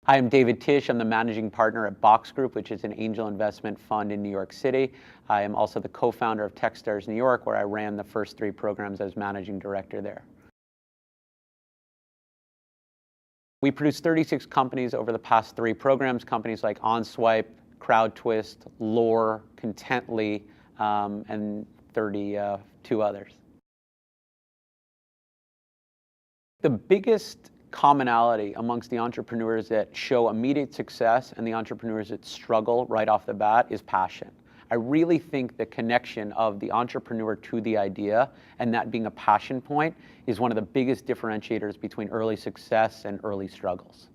Hi, I'm David Tisch. I'm the managing partner at Box Group, which is an angel investment fund in New York City. I am also the co-founder of Techstars New York, where I ran the first 3 programs as managing director there. We produced 36 companies over the past 3 programs, companies like OnSwipe, CrowdTwist, Lore, Contently, and 32 others. The biggest commonality amongst the entrepreneurs that show immediate success and the entrepreneurs that struggle right off the bat is passion. I really think the connection of the entrepreneur to the idea, and that being a passion point, is one of the biggest differentiators between early success and early struggles.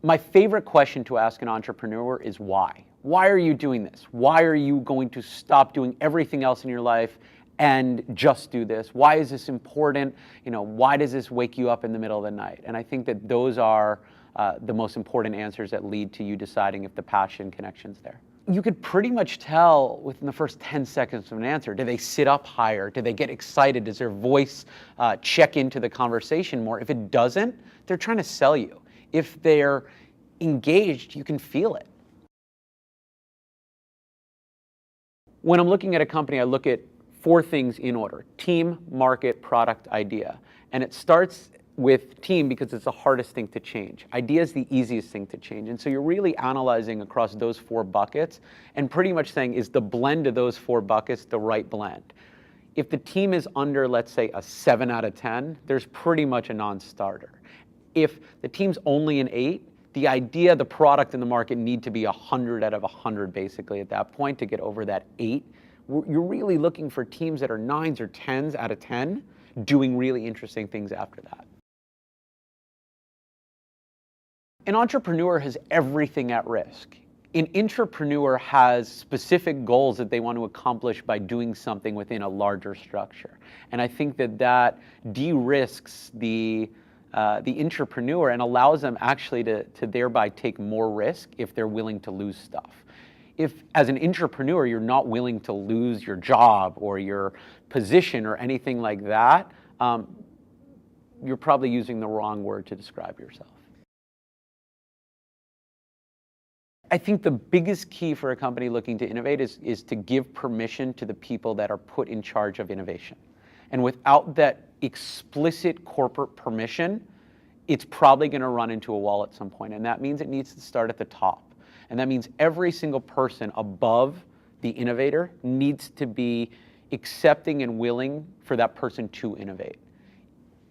My favorite question to ask an entrepreneur is why? Why are you doing this? Why are you going to stop doing everything else in your life and just do this? Why is this important? Why does this wake you up in the middle of the night? And I think that those are the most important answers that lead to you deciding if the passion connection's there. You could pretty much tell within the first 10 seconds of an answer. Do they sit up higher? Do they get excited? Does their voice check into the conversation more? If it doesn't, they're trying to sell you. If they're engaged, you can feel it. When I'm looking at a company, I look at 4 things in order: team, market, product, idea. And it starts with team because it's the hardest thing to change. Idea is the easiest thing to change. And so you're really analyzing across those 4 buckets and pretty much saying, is the blend of those 4 buckets the right blend? If the team is under, let's say, a 7 out of 10, there's pretty much a non-starter. If the team's only an 8, the idea, the product, and the market need to be 100 out of 100 basically at that point to get over that 8. You're really looking for teams that are 9s or 10s out of 10 doing really interesting things after that. An entrepreneur has everything at risk. An intrapreneur has specific goals that they want to accomplish by doing something within a larger structure. And I think that de-risks the intrapreneur and allows them actually to thereby take more risk if they're willing to lose stuff. If, as an intrapreneur, you're not willing to lose your job or your position or anything like that, you're probably using the wrong word to describe yourself. I think the biggest key for a company looking to innovate is to give permission to the people that are put in charge of innovation. And without that explicit corporate permission, it's probably going to run into a wall at some point. And that means it needs to start at the top. And that means every single person above the innovator needs to be accepting and willing for that person to innovate.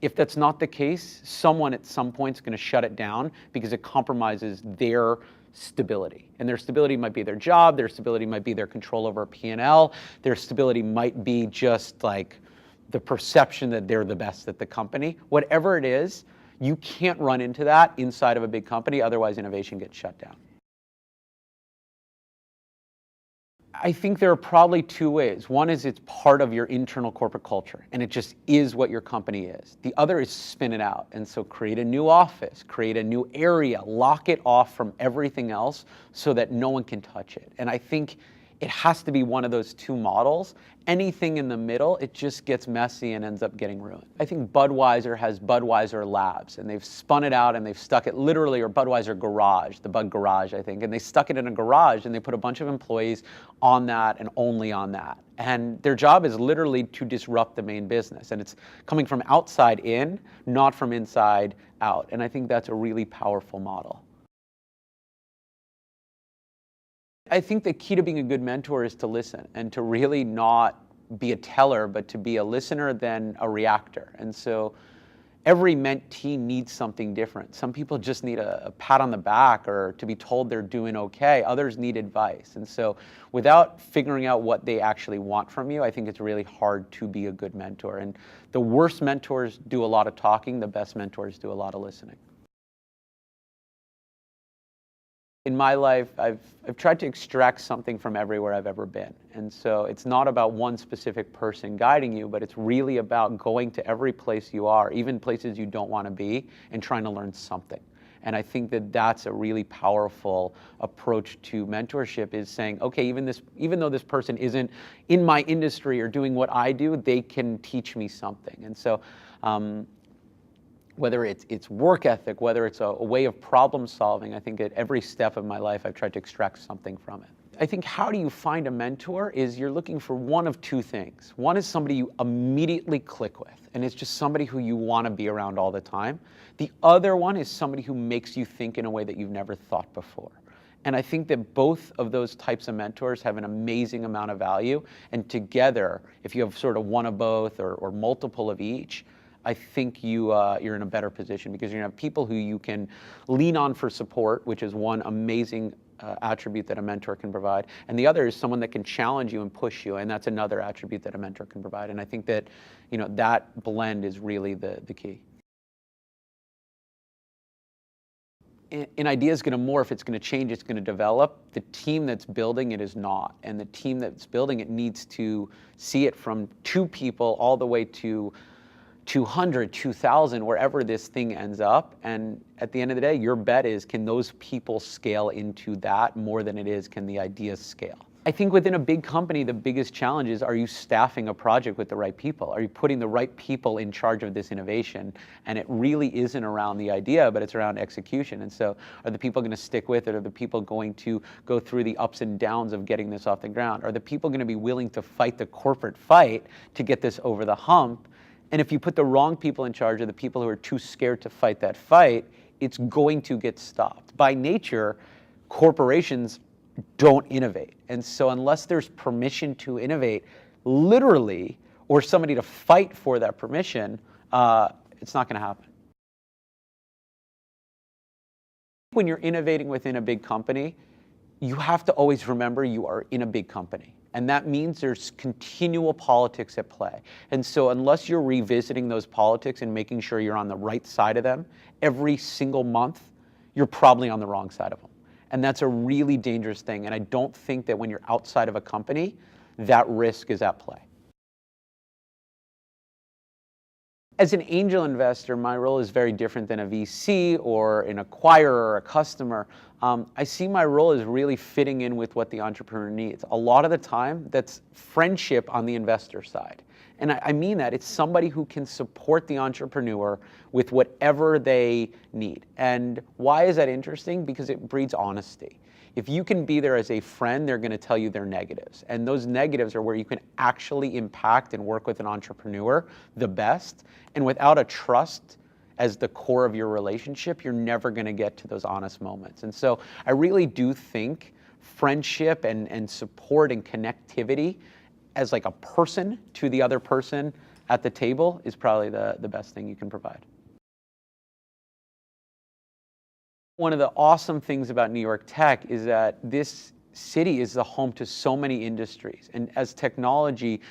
If that's not the case, someone at some point is going to shut it down because it compromises their stability. And their stability might be their job, their stability might be their control over P&L, their stability might be just like the perception that they're the best at the company. Whatever it is, you can't run into that inside of a big company, otherwise innovation gets shut down. I think there are probably 2 ways. One is it's part of your internal corporate culture, and it just is what your company is. The other is spin it out. And so create a new office, create a new area, lock it off from everything else so that no one can touch it. And I think it has to be one of those 2 models. Anything in the middle, it just gets messy and ends up getting ruined. I think Budweiser has Budweiser Labs, and they've spun it out and they've stuck it literally, or Budweiser Garage, the Bud Garage, I think, and they stuck it in a garage and they put a bunch of employees on that and only on that. And their job is literally to disrupt the main business. And it's coming from outside in, not from inside out. And I think that's a really powerful model. I think the key to being a good mentor is to listen and to really not be a teller, but to be a listener than a reactor. And so every mentee needs something different. Some people just need a pat on the back or to be told they're doing okay. Others need advice. And so without figuring out what they actually want from you, I think it's really hard to be a good mentor. And the worst mentors do a lot of talking. The best mentors do a lot of listening. In my life, I've tried to extract something from everywhere I've ever been. And so it's not about one specific person guiding you, but it's really about going to every place you are, even places you don't want to be, and trying to learn something. And I think that that's a really powerful approach to mentorship, is saying, okay, even though this person isn't in my industry or doing what I do, they can teach me something. And so whether it's work ethic, whether it's a way of problem solving. I think at every step of my life, I've tried to extract something from it. I think how do you find a mentor is you're looking for one of two things. One is somebody you immediately click with, and it's just somebody who you want to be around all the time. The other one is somebody who makes you think in a way that you've never thought before. And I think that both of those types of mentors have an amazing amount of value. And together, if you have sort of one of both or multiple of each, I think you're in a better position because you're going to have people who you can lean on for support, which is one amazing attribute that a mentor can provide. And the other is someone that can challenge you and push you, and that's another attribute that a mentor can provide. And I think that, that blend is really the key. An idea is going to morph, it's going to change, it's going to develop. The team that's building it is not. And the team that's building it needs to see it from 2 people all the way to 200, 2,000, wherever this thing ends up. And at the end of the day, your bet is, can those people scale into that more than it is, can the ideas scale? I think within a big company, the biggest challenge is, are you staffing a project with the right people? Are you putting the right people in charge of this innovation? And it really isn't around the idea, but it's around execution. And so are the people going to stick with it? Are the people going to go through the ups and downs of getting this off the ground? Are the people going to be willing to fight the corporate fight to get this over the hump? And if you put the wrong people in charge, of the people who are too scared to fight that fight, it's going to get stopped. By nature, corporations don't innovate. And so unless there's permission to innovate, literally, or somebody to fight for that permission, it's not going to happen. When you're innovating within a big company, you have to always remember you are in a big company. And that means there's continual politics at play. And so unless you're revisiting those politics and making sure you're on the right side of them every single month, you're probably on the wrong side of them. And that's a really dangerous thing. And I don't think that when you're outside of a company, that risk is at play. As an angel investor, my role is very different than a VC or an acquirer or a customer. I see my role as really fitting in with what the entrepreneur needs. A lot of the time, that's friendship on the investor side. And I mean that. It's somebody who can support the entrepreneur with whatever they need. And why is that interesting? Because it breeds honesty. If you can be there as a friend, they're going to tell you their negatives. And those negatives are where you can actually impact and work with an entrepreneur the best. And without a trust as the core of your relationship, you're never going to get to those honest moments. And so I really do think friendship and support and connectivity as like a person to the other person at the table is probably the best thing you can provide. One of the awesome things about New York tech is that this city is the home to so many industries. And as technology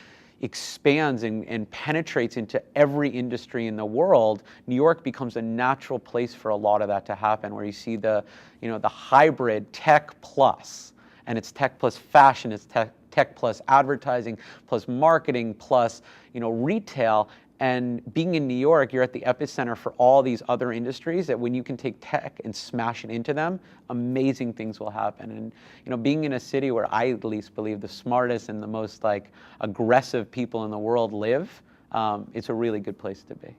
expands and penetrates into every industry in the world, New York becomes a natural place for a lot of that to happen, where you see the hybrid tech plus, and it's tech plus fashion, it's tech plus advertising, plus marketing, plus retail. And being in New York, you're at the epicenter for all these other industries that when you can take tech and smash it into them, amazing things will happen. And being in a city where I at least believe the smartest and the most aggressive people in the world live, it's a really good place to be.